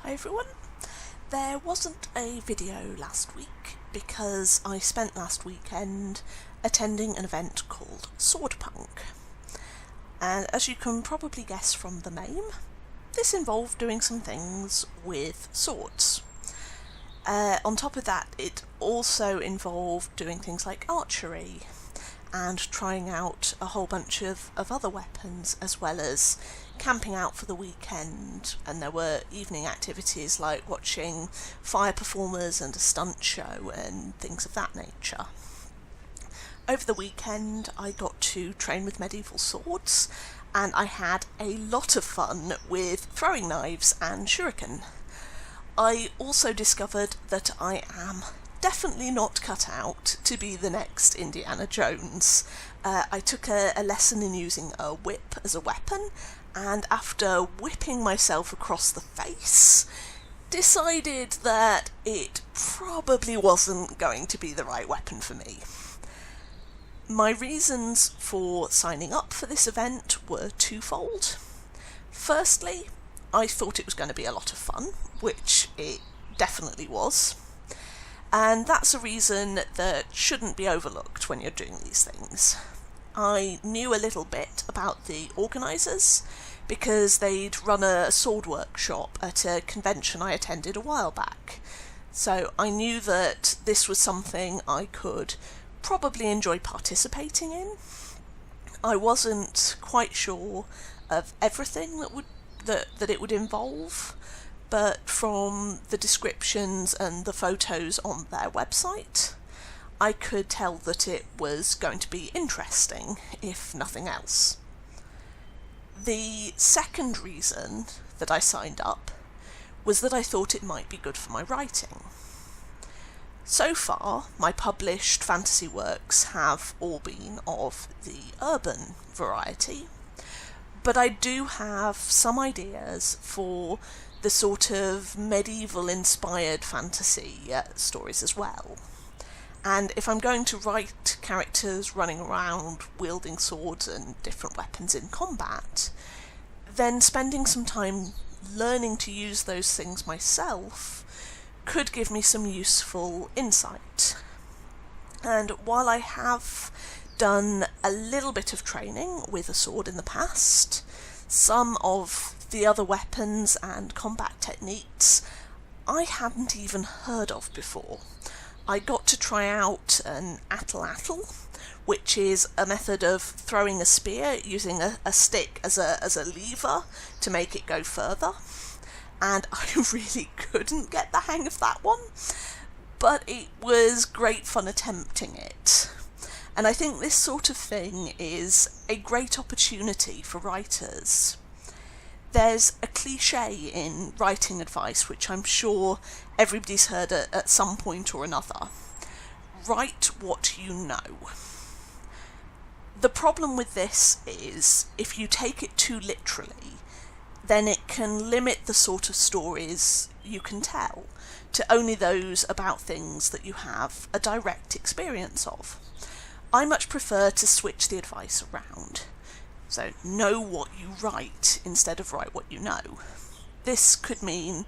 Hi everyone. There wasn't a video last week because I spent last weekend attending an event called Swordpunk. And as you can probably guess from the name, this involved doing some things with swords. On top of that, it also involved doing things like archery and trying out a whole bunch of other weapons, as well as camping out for the weekend. And there were evening activities like watching fire performers and a stunt show and things of that nature. Over the weekend I got to train with medieval swords, and I had a lot of fun with throwing knives and shuriken. I also discovered that I am definitely not cut out to be the next Indiana Jones. I took a lesson in using a whip as a weapon, and after whipping myself across the face, decided that it probably wasn't going to be the right weapon for me. My reasons for signing up for this event were twofold. Firstly, I thought it was going to be a lot of fun, which it definitely was. And that's a reason that shouldn't be overlooked when you're doing these things. I knew a little bit about the organisers because they'd run a sword workshop at a convention I attended a while back. So I knew that this was something I could probably enjoy participating in. I wasn't quite sure of everything that it would involve, but from the descriptions and the photos on their website, I could tell that it was going to be interesting, if nothing else. The second reason that I signed up was that I thought it might be good for my writing. So far, my published fantasy works have all been of the urban variety, but I do have some ideas for the sort of medieval-inspired fantasy stories as well. And if I'm going to write characters running around wielding swords and different weapons in combat, then spending some time learning to use those things myself could give me some useful insight. And while I have done a little bit of training with a sword in the past, some of the other weapons and combat techniques I hadn't even heard of before. I got to try out an atlatl, which is a method of throwing a spear using a stick as a lever to make it go further, and I really couldn't get the hang of that one, but it was great fun attempting it. And I think this sort of thing is a great opportunity for writers. There's a cliche in writing advice, which I'm sure everybody's heard at some point or another. Write what you know. The problem with this is, if you take it too literally, then it can limit the sort of stories you can tell to only those about things that you have a direct experience of. I much prefer to switch the advice around. So know what you write instead of write what you know. This could mean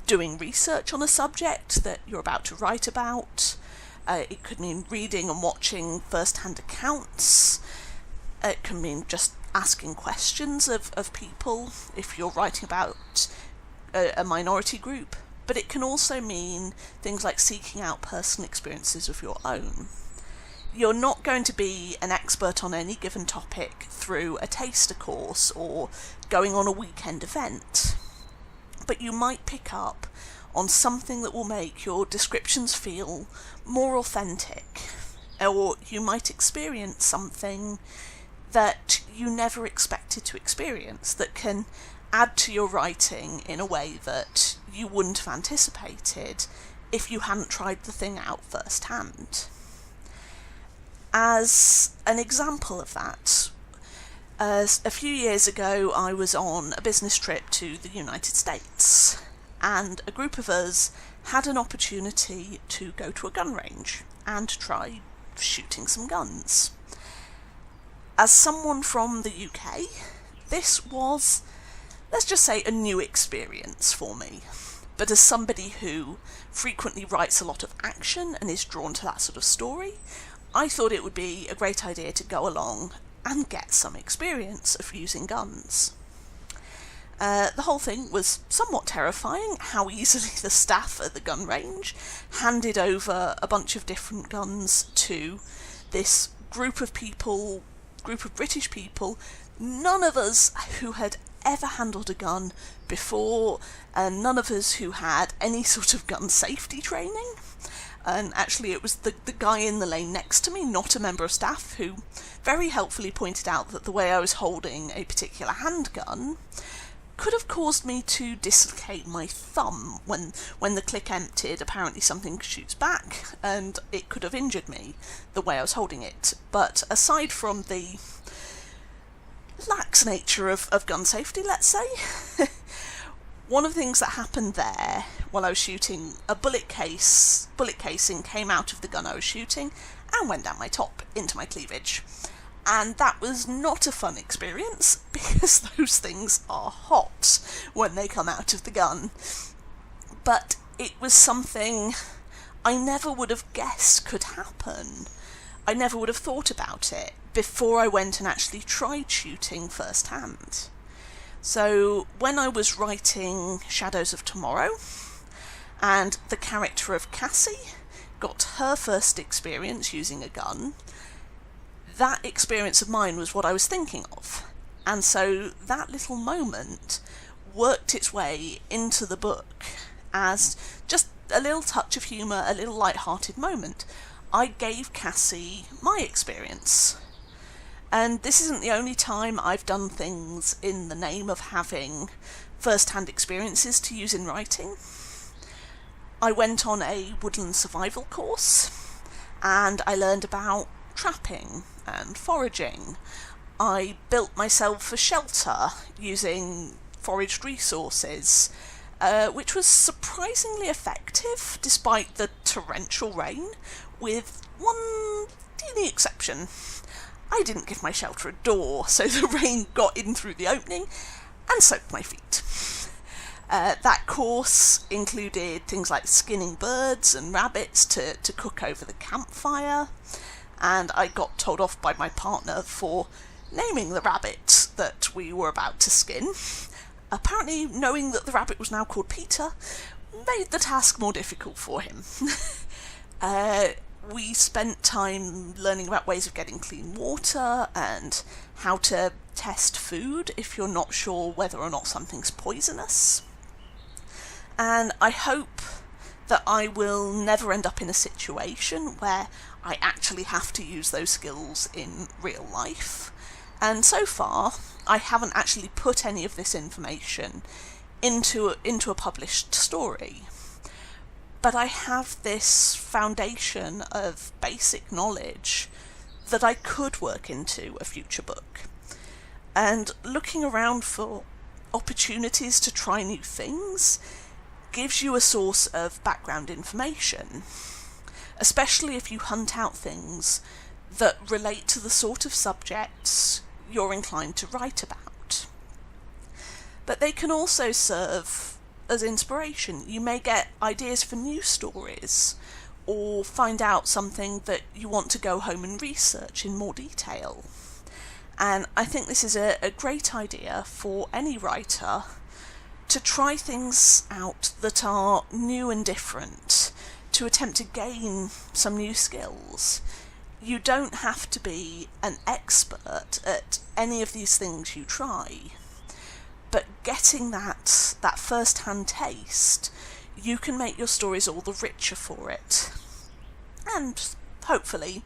doing research on a subject that you're about to write about. It could mean reading and watching first-hand accounts. It can mean just asking questions of people if you're writing about a minority group. But it can also mean things like seeking out personal experiences of your own. You're not going to be an expert on any given topic through a taster course or going on a weekend event, but you might pick up on something that will make your descriptions feel more authentic, or you might experience something that you never expected to experience that can add to your writing in a way that you wouldn't have anticipated if you hadn't tried the thing out firsthand. As an example of that, a few years ago I was on a business trip to the United States, and a group of us had an opportunity to go to a gun range and try shooting some guns. As someone from the UK, this was let's just say, a new experience for me. But as somebody who frequently writes a lot of action and is drawn to that sort of story, I thought it would be a great idea to go along and get some experience of using guns. The whole thing was somewhat terrifying, how easily the staff at the gun range handed over a bunch of different guns to this group of British people, none of us who had ever handled a gun before, and none of us who had any sort of gun safety training. And actually it was the guy in the lane next to me, not a member of staff, who very helpfully pointed out that the way I was holding a particular handgun could have caused me to dislocate my thumb. When the click emptied, apparently something shoots back, and it could have injured me the way I was holding it. But aside from the lax nature of gun safety, let's say, one of the things that happened there while I was shooting, a bullet casing came out of the gun I was shooting and went down my top into my cleavage. And that was not a fun experience, because those things are hot when they come out of the gun. But it was something I never would have guessed could happen. I never would have thought about it before I went and actually tried shooting firsthand. So when I was writing Shadows of Tomorrow, and the character of Cassie got her first experience using a gun, that experience of mine was what I was thinking of. And so that little moment worked its way into the book as just a little touch of humour, a little light-hearted moment. I gave Cassie my experience. And this isn't the only time I've done things in the name of having first-hand experiences to use in writing. I went on a woodland survival course, and I learned about trapping and foraging. I built myself a shelter using foraged resources, which was surprisingly effective despite the torrential rain, with one teeny exception. I didn't give my shelter a door, so the rain got in through the opening and soaked my feet. That course included things like skinning birds and rabbits to cook over the campfire, and I got told off by my partner for naming the rabbit that we were about to skin. Apparently, knowing that the rabbit was now called Peter made the task more difficult for him. We spent time learning about ways of getting clean water and how to test food if you're not sure whether or not something's poisonous. And I hope that I will never end up in a situation where I actually have to use those skills in real life. And so far, I haven't actually put any of this information into a published story. But I have this foundation of basic knowledge that I could work into a future book. And looking around for opportunities to try new things gives you a source of background information, especially if you hunt out things that relate to the sort of subjects you're inclined to write about. But they can also serve as inspiration. You may get ideas for new stories, or find out something that you want to go home and research in more detail. And I think this is a great idea for any writer to try things out that are new and different, to attempt to gain some new skills. You don't have to be an expert at any of these things you try, but getting that first-hand taste, you can make your stories all the richer for it, and hopefully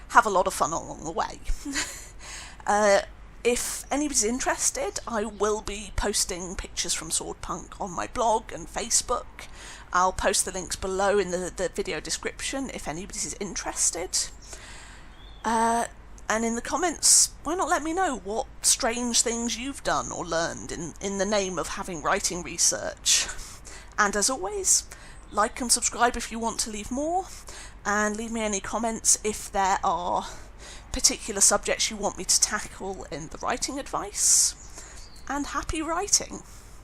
have a lot of fun along the way. If anybody's interested, I will be posting pictures from Swordpunk on my blog and Facebook. I'll post the links below in the video description if anybody's interested. And in the comments, why not let me know what strange things you've done or learned in the name of having writing research. And as always, like and subscribe if you want to leave more, and leave me any comments if there are particular subjects you want me to tackle in the writing advice. and happy writing!